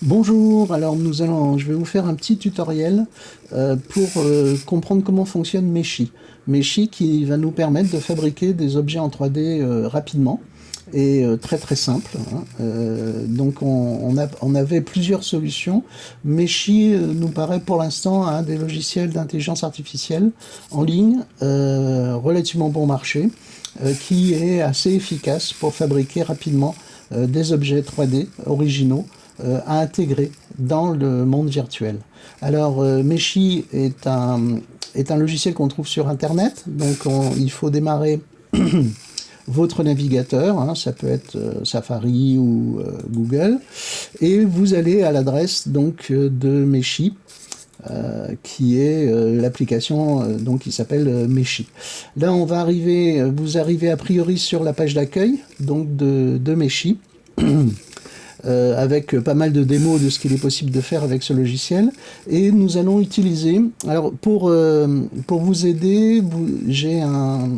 Bonjour, alors je vais vous faire un petit tutoriel pour comprendre comment fonctionne Meshy. Meshy qui va nous permettre de fabriquer des objets en 3D rapidement et très très simple. Donc on avait plusieurs solutions. Meshy nous paraît pour l'instant un des logiciels d'intelligence artificielle en ligne relativement bon marché qui est assez efficace pour fabriquer rapidement des objets 3D originaux à intégrer dans le monde virtuel. Alors, Meshy est un logiciel qu'on trouve sur Internet, donc il faut démarrer votre navigateur, hein, ça peut être Safari ou Google, et vous allez à l'adresse donc de Meshy, qui est l'application donc qui s'appelle Meshy. Là, vous arrivez a priori sur la page d'accueil donc de Meshy. Avec pas mal de démos de ce qu'il est possible de faire avec ce logiciel. Et nous allons utiliser... Alors, pour vous aider, j'ai un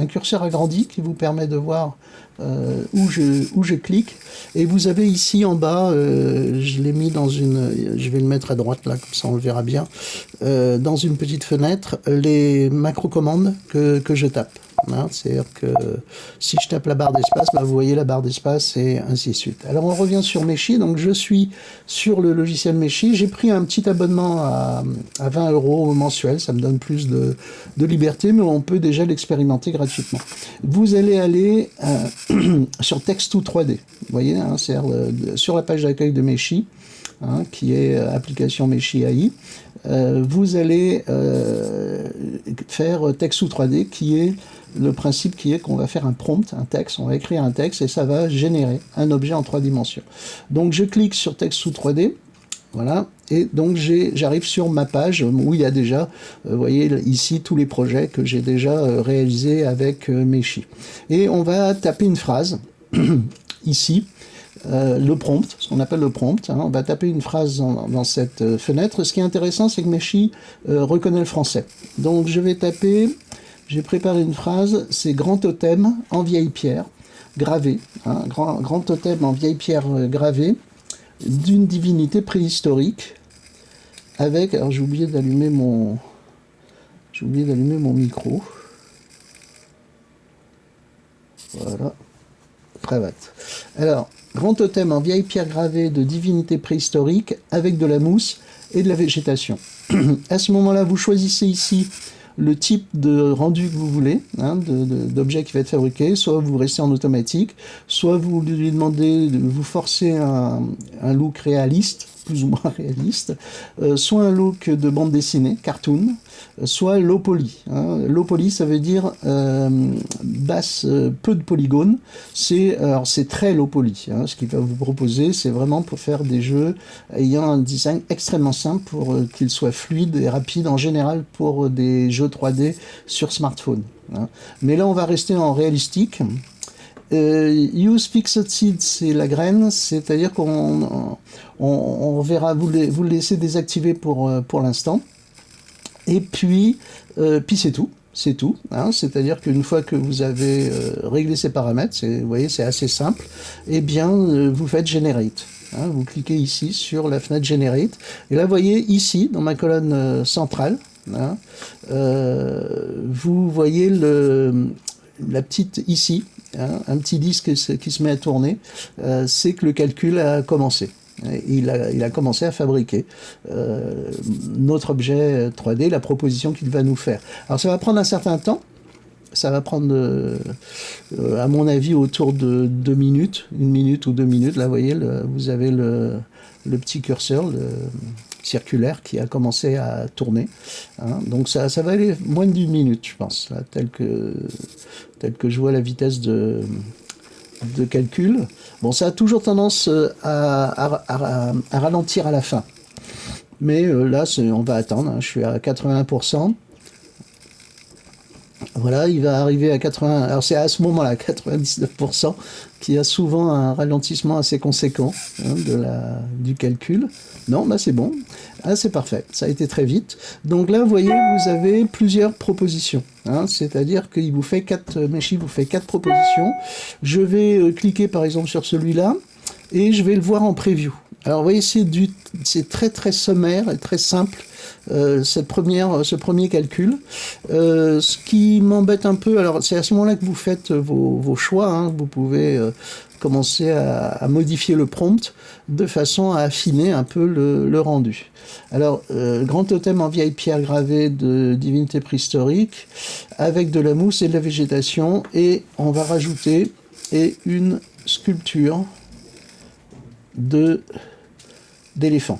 curseur agrandi qui vous permet de voir où je clique. Et vous avez ici en bas, je l'ai mis dans une... Je vais le mettre à droite, là, comme ça on le verra bien. Dans une petite fenêtre, les macro-commandes que je tape. Hein, c'est-à-dire que si je tape la barre d'espace, bah, vous voyez la barre d'espace et ainsi de suite. Alors on revient sur Meshy, donc je suis sur le logiciel Meshy, j'ai pris un petit abonnement à 20 € mensuel, ça me donne plus de liberté, mais on peut déjà l'expérimenter gratuitement. Vous allez aller sur Text2 3D, vous voyez, hein, c'est-à-dire sur la page d'accueil de Meshy, hein, qui est application Meshy AI, vous allez faire Text2 3D qui est le principe qui est qu'on va faire un prompt, un texte, on va écrire un texte et ça va générer un objet en 3 dimensions. Donc je clique sur Text2 3D, voilà, et donc j'arrive sur ma page où il y a déjà, vous voyez ici tous les projets que j'ai déjà réalisés avec Meshy. Et on va taper une phrase, ici, le prompt, ce qu'on appelle le prompt, hein, on va taper une phrase dans cette fenêtre. Ce qui est intéressant, c'est que Meshy reconnaît le français. Donc je vais taper... J'ai préparé une phrase, c'est grand totem en vieille pierre gravé, hein, grand totem en vieille pierre gravé d'une divinité préhistorique avec, alors j'ai oublié d'allumer mon micro. Voilà, cravate. Alors, grand totem en vieille pierre gravée de divinité préhistorique avec de la mousse et de la végétation. À ce moment-là, vous choisissez ici le type de rendu que vous voulez, hein, d'objet qui va être fabriqué, soit vous restez en automatique, soit vous lui demandez de vous forcer un look réaliste, plus ou moins réaliste, soit un look de bande dessinée, cartoon, soit low poly. Hein. Low poly, ça veut dire basse, peu de polygones. C'est très low poly. Hein. Ce qu'il va vous proposer, c'est vraiment pour faire des jeux ayant un design extrêmement simple pour qu'ils soient fluides et rapides en général pour des jeux 3D sur smartphone. Hein. Mais là, on va rester en réalistique. Use fixed seed, c'est la graine, c'est-à-dire qu'on verra, vous le laissez désactiver pour l'instant. Et puis c'est tout. C'est tout, hein, c'est-à-dire qu'une fois que vous avez réglé ces paramètres, vous voyez, c'est assez simple, et bien vous faites Generate. Hein, vous cliquez ici sur la fenêtre Generate, et là vous voyez ici, dans ma colonne centrale, hein, vous voyez la petite ici, hein, un petit disque qui se met à tourner, c'est que le calcul a commencé. Il a commencé à fabriquer notre objet 3D, la proposition qu'il va nous faire. Alors ça va prendre un certain temps, ça va prendre à mon avis autour de 2 minutes, 1 minute ou 2 minutes. Là vous voyez, vous avez le petit curseur, le circulaire qui a commencé à tourner. Hein. Donc ça va aller moins d'1 minute, je pense, là, tel que je vois la vitesse de calcul. Bon, ça a toujours tendance à ralentir à la fin. Mais là, on va attendre. Hein. Je suis à 81%. Voilà, il va arriver à 80. Alors c'est à ce moment-là, 99%, qui a souvent un ralentissement assez conséquent, hein, du calcul. Non, bah c'est bon. Ah, c'est parfait. Ça a été très vite. Donc là, vous voyez, vous avez plusieurs propositions. Hein, c'est-à-dire qu'il vous fait Meshy vous fait 4 propositions. Je vais cliquer par exemple sur celui-là et je vais le voir en preview. Alors, vous voyez, c'est très très sommaire et très simple, ce premier calcul. Ce qui m'embête un peu, alors c'est à ce moment-là que vous faites vos choix, hein. Vous pouvez commencer à modifier le prompt de façon à affiner un peu le rendu. Alors, grand totem en vieille pierre gravée de divinité préhistorique, avec de la mousse et de la végétation, et on va rajouter une sculpture d'éléphant.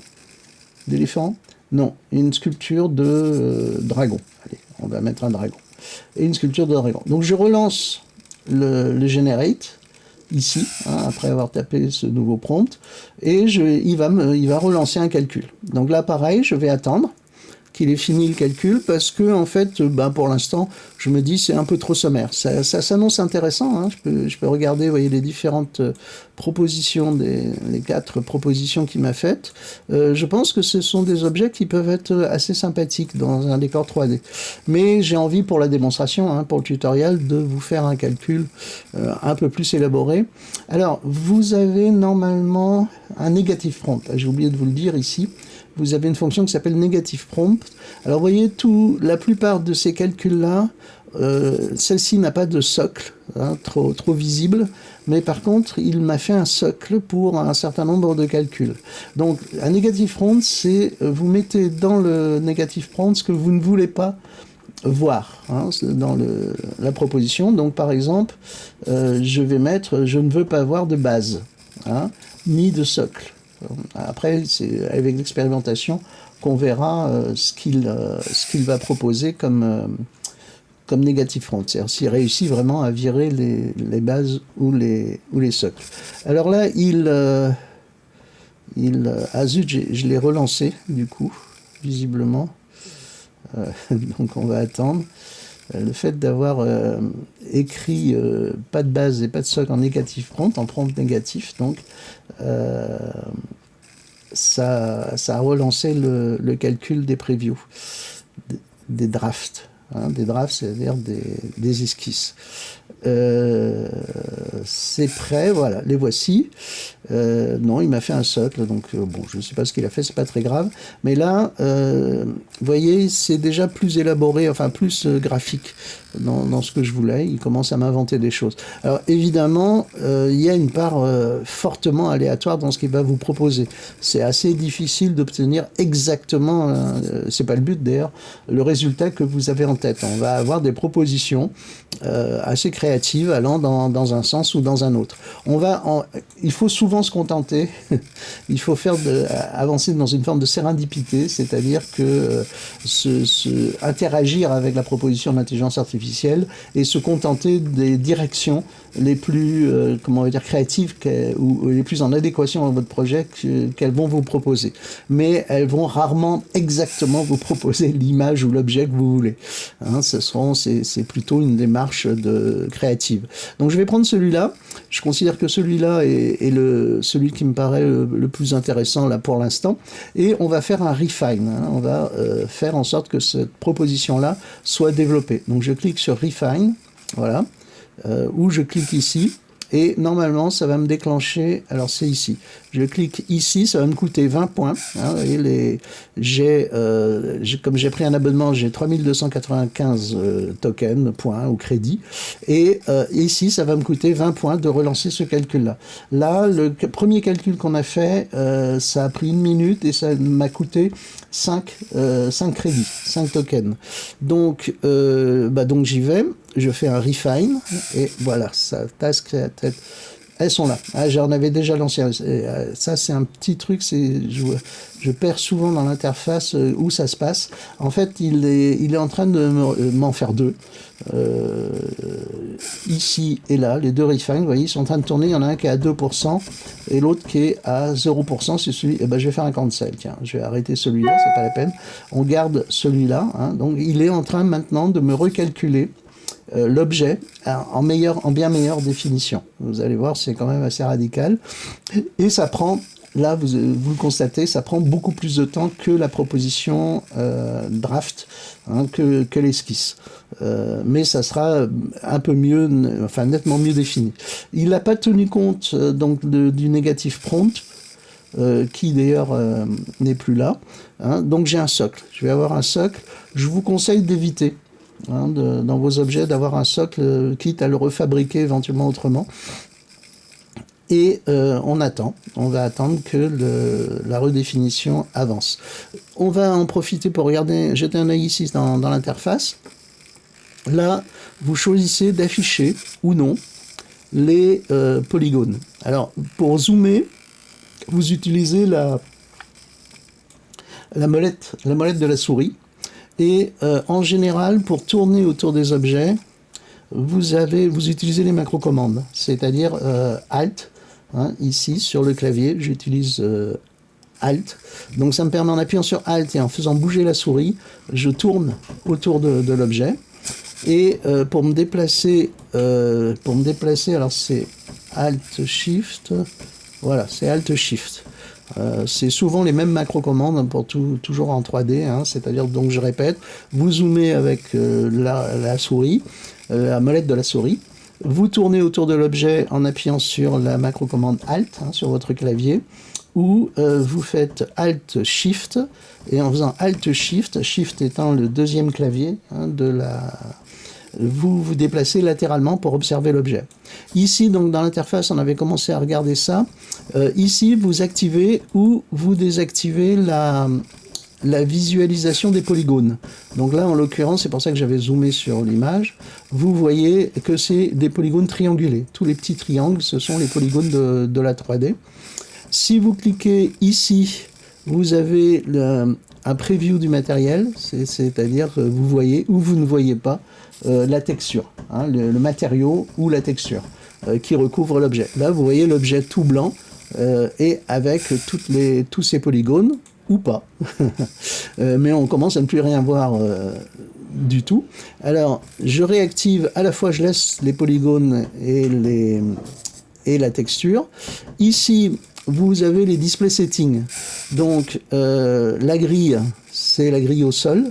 D'éléphant? Non, une sculpture de dragon. Allez, on va mettre un dragon. Et une sculpture de dragon. Donc je relance le generate, ici, hein, après avoir tapé ce nouveau prompt, et il va relancer un calcul. Donc là, pareil, je vais attendre qu'il ait fini le calcul, parce que en fait, pour l'instant, je me dis c'est un peu trop sommaire. Ça s'annonce intéressant, hein. Je peux regarder, vous voyez, les différentes propositions, les 4 propositions qu'il m'a faites. Je pense que ce sont des objets qui peuvent être assez sympathiques dans un décor 3D. Mais j'ai envie, pour la démonstration, hein, pour le tutoriel, de vous faire un calcul un peu plus élaboré. Alors, vous avez normalement un negative prompt. J'ai oublié de vous le dire ici. Vous avez une fonction qui s'appelle negative prompt. Alors, vous voyez, la plupart de ces calculs-là, celle-ci n'a pas de socle, hein, trop visible, mais par contre, il m'a fait un socle pour un certain nombre de calculs. Donc, un negative prompt, c'est vous mettez dans le negative prompt ce que vous ne voulez pas voir, hein, dans la proposition. Donc, par exemple, je vais mettre « je ne veux pas voir de base, hein, ni de socle ». Après, c'est avec l'expérimentation qu'on verra ce qu'il va proposer comme negative prompt. C'est-à-dire s'il réussit vraiment à virer les bases ou les socles. Alors là, ah zut, je l'ai relancé, du coup, visiblement. Donc on va attendre. Le fait d'avoir écrit pas de base et pas de socle en negative prompt, en prompt négatif, donc ça a relancé le calcul des previews, des drafts. Hein, des drafts, c'est-à-dire des esquisses. C'est prêt, voilà, les voici. Non, il m'a fait un socle, donc bon, je ne sais pas ce qu'il a fait, c'est pas très grave. Mais là, vous voyez, c'est déjà plus élaboré, enfin plus graphique dans ce que je voulais. Il commence à m'inventer des choses. Alors évidemment, il y a une part fortement aléatoire dans ce qu'il va vous proposer. C'est assez difficile d'obtenir exactement, c'est pas le but d'ailleurs, le résultat que vous avez en tête. On va avoir des propositions assez créatives allant dans un sens ou dans un autre. Il faut souvent se contenter, il faut avancer dans une forme de sérendipité, c'est-à-dire que interagir avec la proposition d'intelligence artificielle et se contenter des directions les plus créatives ou les plus en adéquation avec votre projet qu'elles vont vous proposer. Mais elles vont rarement exactement vous proposer l'image ou l'objet que vous voulez. Hein, c'est plutôt une démarche créative. Donc je vais prendre celui-là. Je considère que celui-là est celui qui me paraît le plus intéressant là pour l'instant. Et on va faire un refine. Hein, on va faire en sorte que cette proposition-là soit développée. Donc je clique sur refine. Voilà. Ou je clique ici, et normalement ça va me déclencher, alors c'est ici, je clique ici, ça va me coûter 20 points, hein, et comme j'ai pris un abonnement, j'ai 3295 tokens, points ou crédits, et ici ça va me coûter 20 points de relancer ce calcul-là. Là, le premier calcul qu'on a fait, ça a pris 1 minute, et ça m'a coûté 5 crédits, 5 tokens. Donc j'y vais, je fais un refine, et voilà, ça task tête. Elles sont là. Ah, j'en avais déjà lancé. Ça, c'est un petit truc. Je perds souvent dans l'interface où ça se passe. En fait, il est en train de m'en faire 2. Ici et là, les 2 refine, vous voyez, ils sont en train de tourner. Il y en a un qui est à 2% et l'autre qui est à 0%. C'est celui. Je vais faire un cancel. Tiens, je vais arrêter celui-là. C'est pas la peine. On garde celui-là. Hein. Donc, il est en train maintenant de me recalculer l'objet en bien meilleure définition. Vous allez voir, c'est quand même assez radical. Et ça prend, là, vous le constatez, ça prend beaucoup plus de temps que la proposition draft, hein, que l'esquisse. Mais ça sera un peu mieux, enfin nettement mieux défini. Il n'a pas tenu compte donc du négatif prompt. qui d'ailleurs n'est plus là. Hein. Donc j'ai un socle. Je vais avoir un socle. Je vous conseille d'éviter dans vos objets d'avoir un socle, quitte à le refabriquer éventuellement autrement. Et on va attendre que la redéfinition avance. On va en profiter pour regarder, jeter un œil ici dans l'interface. Là, vous choisissez d'afficher ou non les polygones. Alors, pour zoomer, vous utilisez la molette de la souris. Et en général, pour tourner autour des objets, vous utilisez les macro-commandes, c'est-à-dire Alt. Ici, sur le clavier, j'utilise Alt. Donc ça me permet, en appuyant sur Alt et en faisant bouger la souris, je tourne autour de l'objet. Et pour me déplacer, alors c'est Alt-Shift. Voilà, c'est Alt-Shift. C'est souvent les mêmes macro-commandes pour toujours en 3D, c'est-à-dire, donc je répète, vous zoomez avec la souris, la molette de la souris, vous tournez autour de l'objet en appuyant sur la macro-commande Alt sur votre clavier, ou vous faites Alt-Shift, et en faisant Alt-Shift, Shift étant le deuxième clavier vous vous déplacez latéralement pour observer l'objet. Ici, donc dans l'interface, on avait commencé à regarder ça. Ici, vous activez ou vous désactivez la visualisation des polygones. Donc là, en l'occurrence, c'est pour ça que j'avais zoomé sur l'image. Vous voyez que c'est des polygones triangulés. Tous les petits triangles, ce sont les polygones de la 3D. Si vous cliquez ici, vous avez un preview du matériel, c'est-à-dire que vous voyez ou vous ne voyez pas la texture, le matériau ou la texture qui recouvre l'objet. Là, vous voyez l'objet tout blanc et avec tous ces polygones, ou pas. Mais on commence à ne plus rien voir du tout. Alors, je réactive, à la fois je laisse les polygones et la texture. Ici, vous avez les display settings. Donc, la grille, c'est la grille au sol,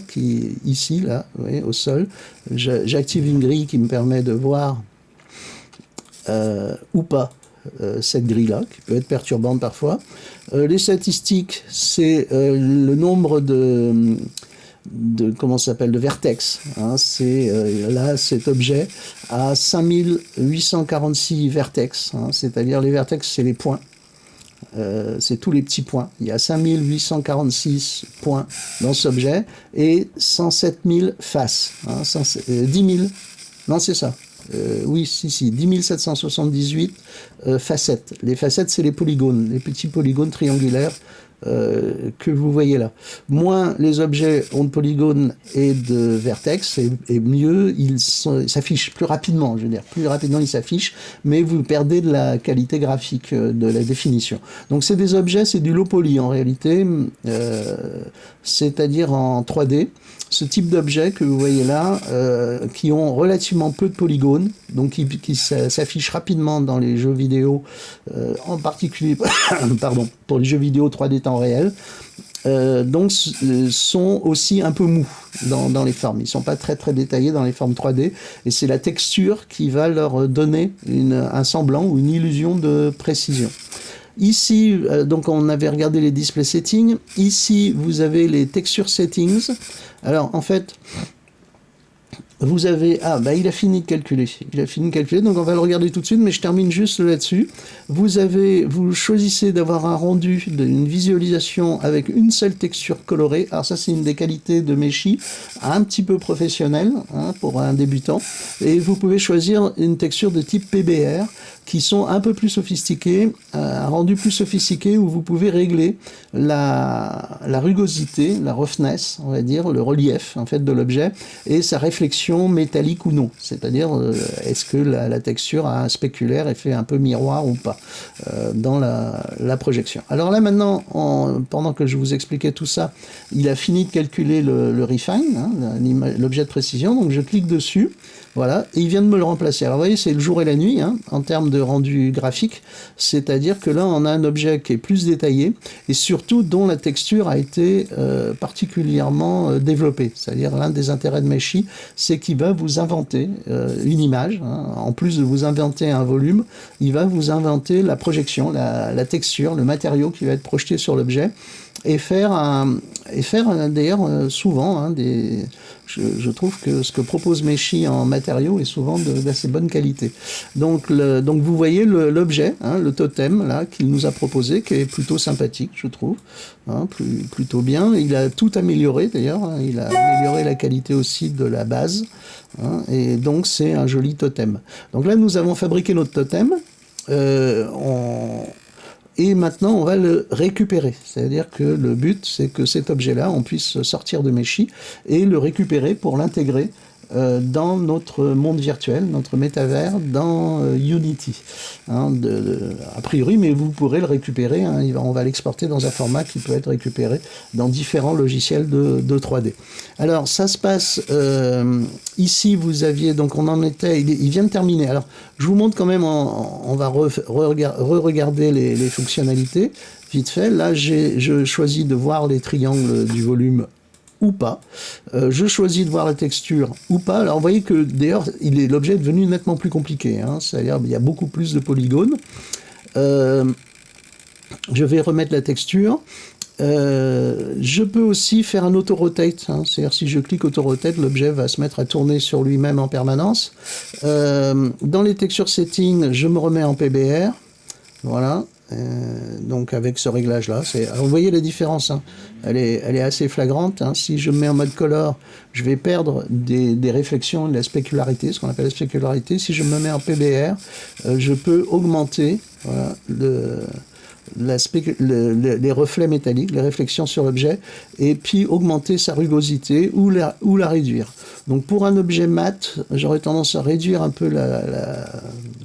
qui ici, là, vous voyez, au sol. J'active une grille qui me permet de voir ou pas cette grille-là, qui peut être perturbante parfois. Les statistiques, c'est le nombre de vertex. C'est là, cet objet a 5846 vertex, c'est-à-dire les vertex, c'est les points. C'est tous les petits points. Il y a 5846 points dans cet objet et 107 000 faces. 10 000, non c'est ça. Oui, 10 778 facettes. Les facettes, c'est les polygones, les petits polygones triangulaires que vous voyez là. Moins les objets ont de polygones et de vertex, et mieux ils s'affichent plus rapidement, je veux dire, plus rapidement ils s'affichent, mais vous perdez de la qualité graphique, de la définition. Donc c'est des objets, c'est du low poly en réalité, c'est-à-dire en 3D. Ce type d'objets que vous voyez là, qui ont relativement peu de polygones, donc qui s'affichent rapidement dans les jeux vidéo, en particulier pardon, pour les jeux vidéo 3D temps réel, donc sont aussi un peu mous dans les formes. Ils ne sont pas très très détaillés dans les formes 3D, et c'est la texture qui va leur donner un semblant ou une illusion de précision. Ici, donc on avait regardé les display settings. Ici, vous avez les texture settings. Alors, en fait, vous avez... Ah, bah il a fini de calculer. Il a fini de calculer, donc on va le regarder tout de suite, mais je termine juste là-dessus. Vous choisissez d'avoir un rendu, une visualisation avec une seule texture colorée. Alors ça, c'est une des qualités de Meshi, un petit peu professionnelle, pour un débutant. Et vous pouvez choisir une texture de type PBR, qui sont un peu plus sophistiqués, un rendu plus sophistiqué où vous pouvez régler la rugosité, la roughness, on va dire, le relief en fait de l'objet et sa réflexion métallique ou non. C'est-à-dire, est-ce que la texture a un spéculaire et fait un peu miroir ou pas dans la projection. Alors là maintenant, pendant que je vous expliquais tout ça, il a fini de calculer le refine, l'objet de précision, donc je clique dessus. Voilà, et il vient de me le remplacer. Alors vous voyez, c'est le jour et la nuit, en termes de rendu graphique, c'est-à-dire que là on a un objet qui est plus détaillé et surtout dont la texture a été particulièrement développée. C'est-à-dire l'un des intérêts de Meshy, c'est qu'il va vous inventer une image, hein. En plus de vous inventer un volume, il va vous inventer la projection, la texture, le matériau qui va être projeté sur l'objet et faire d'ailleurs souvent je trouve que ce que propose Meshy en matériaux est souvent d'assez bonne qualité. Donc vous voyez l'objet, hein, le totem là qu'il nous a proposé, qui est plutôt sympathique, je trouve, hein, plutôt bien. Il a tout amélioré d'ailleurs, hein, il a amélioré la qualité aussi de la base, hein, et donc c'est un joli totem. Donc là nous avons fabriqué notre totem. Et maintenant, on va le récupérer. C'est-à-dire que le but, c'est que cet objet-là, on puisse sortir de Meshy et le récupérer pour l'intégrer dans notre monde virtuel, notre métavers, dans Unity. Hein, a priori, mais vous pourrez le récupérer. Hein, on va l'exporter dans un format qui peut être récupéré dans différents logiciels de 3D. Alors, ça se passe... ici, vous aviez... Donc, on en était... Il vient de terminer. Alors, je vous montre quand même... On va re-regarder les fonctionnalités. Vite fait. Là, je choisis de voir les triangles du volume ou pas. Je choisis de voir la texture ou pas. Alors vous voyez que d'ailleurs l'objet est devenu nettement plus compliqué, hein. C'est-à-dire il y a beaucoup plus de polygones. Je vais remettre la texture. Je peux aussi faire un auto-rotate, hein. C'est-à-dire si je clique auto-rotate, l'objet va se mettre à tourner sur lui-même en permanence. Dans les textures settings, je me remets en PBR. Voilà. Donc avec ce réglage là, vous voyez la différence, hein. Elle est assez flagrante, hein. Si je me mets en mode color, je vais perdre des réflexions, de la spécularité, ce qu'on appelle la spécularité. Si je me mets en PBR, je peux augmenter, voilà, les reflets métalliques, les réflexions sur l'objet, et puis augmenter sa rugosité ou la réduire. Donc pour un objet mat, j'aurais tendance à réduire un peu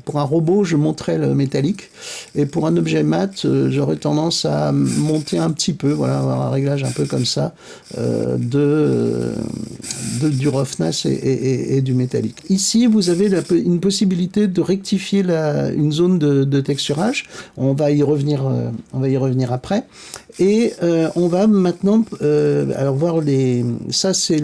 pour un robot, je monterais le métallique, et pour un objet mat, j'aurais tendance à monter un petit peu, voilà, avoir un réglage un peu comme ça, du roughness et du métallique. Ici, vous avez une possibilité de rectifier une zone de texturage. On va y revenir après. Et on va maintenant alors voir ça c'est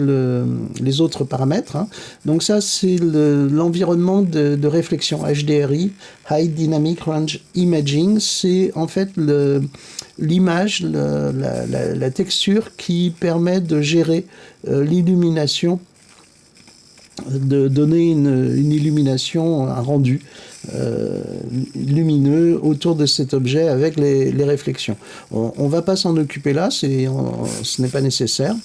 les autres paramètres, hein. Donc ça c'est l'environnement de réflexion HDRI, High Dynamic Range Imaging. C'est en fait l'image, la texture qui permet de gérer l'illumination, de donner une illumination, un rendu lumineux autour de cet objet avec les réflexions. On va pas s'en occuper là, ce n'est pas nécessaire.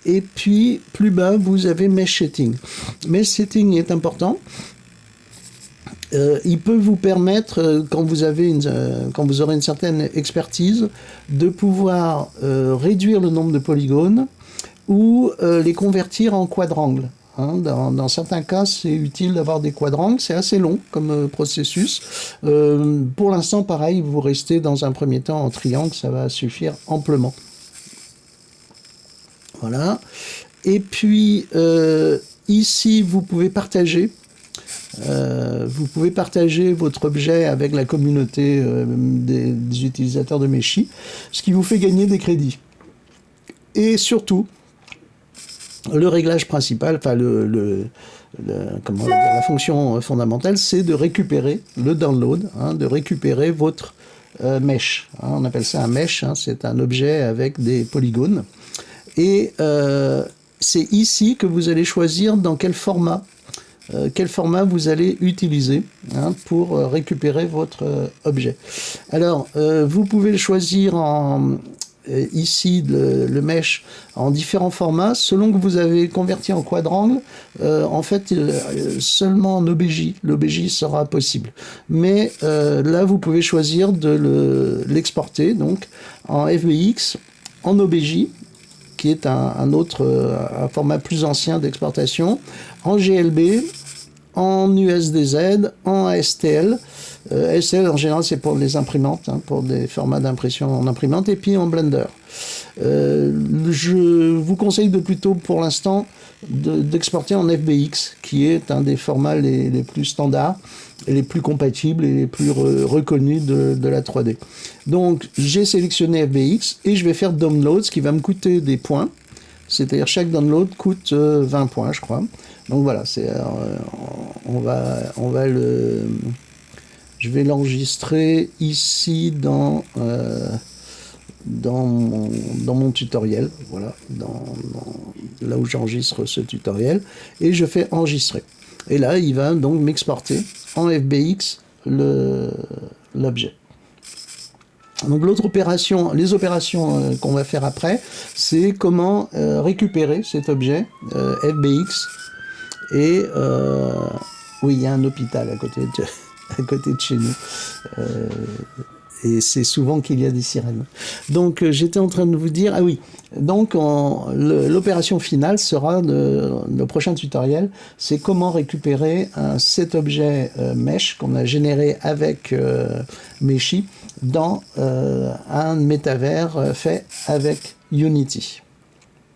Et puis plus bas vous avez Mesh Setting. Mesh Setting est important. Il peut vous permettre, quand vous aurez une certaine expertise, de pouvoir réduire le nombre de polygones ou les convertir en quadrangles. Hein, dans certains cas, c'est utile d'avoir des quadrangles. C'est assez long comme processus. Pour l'instant, pareil, vous restez dans un premier temps en triangle, ça va suffire amplement. Voilà. Et puis, ici, vous pouvez partager. Votre objet avec la communauté des utilisateurs de Meshy, ce qui vous fait gagner des crédits. Et surtout, le réglage principal, enfin la fonction fondamentale, c'est de récupérer le download, hein, de récupérer votre mesh. Hein, on appelle ça un mesh, hein, c'est un objet avec des polygones. Et c'est ici que vous allez choisir dans quel format vous allez utiliser, hein, pour récupérer votre objet. Alors, vous pouvez le choisir ici le mesh en différents formats, selon que vous avez converti en quadrangle. En fait, seulement en OBJ, l'OBJ sera possible. Mais là, vous pouvez choisir de l'exporter donc en FBX, en OBJ, qui est un format plus ancien d'exportation, en GLB, en USDZ, en ASTL. ASTL, en général, c'est pour les imprimantes, hein, pour des formats d'impression en imprimante, et puis en Blender. Je vous conseille de plutôt, pour l'instant, d'exporter en FBX, qui est un des formats les plus standards, et les plus compatibles et les plus reconnus de la 3D. Donc j'ai sélectionné FBX et je vais faire download, ce qui va me coûter des points. C'est-à-dire chaque download coûte 20 points, je crois. Donc voilà, je vais l'enregistrer ici dans mon tutoriel, voilà, là où j'enregistre ce tutoriel, et je fais enregistrer. Et là, il va donc m'exporter en FBX l'objet. Donc les opérations qu'on va faire après, c'est comment récupérer cet objet FBX. Et oui, il y a un hôpital à côté de chez nous. Et c'est souvent qu'il y a des sirènes. Donc j'étais en train de vous dire, ah oui, donc l'opération finale sera le prochain tutoriel, c'est comment récupérer cet objet mesh qu'on a généré avec Meshy dans un métavers fait avec Unity.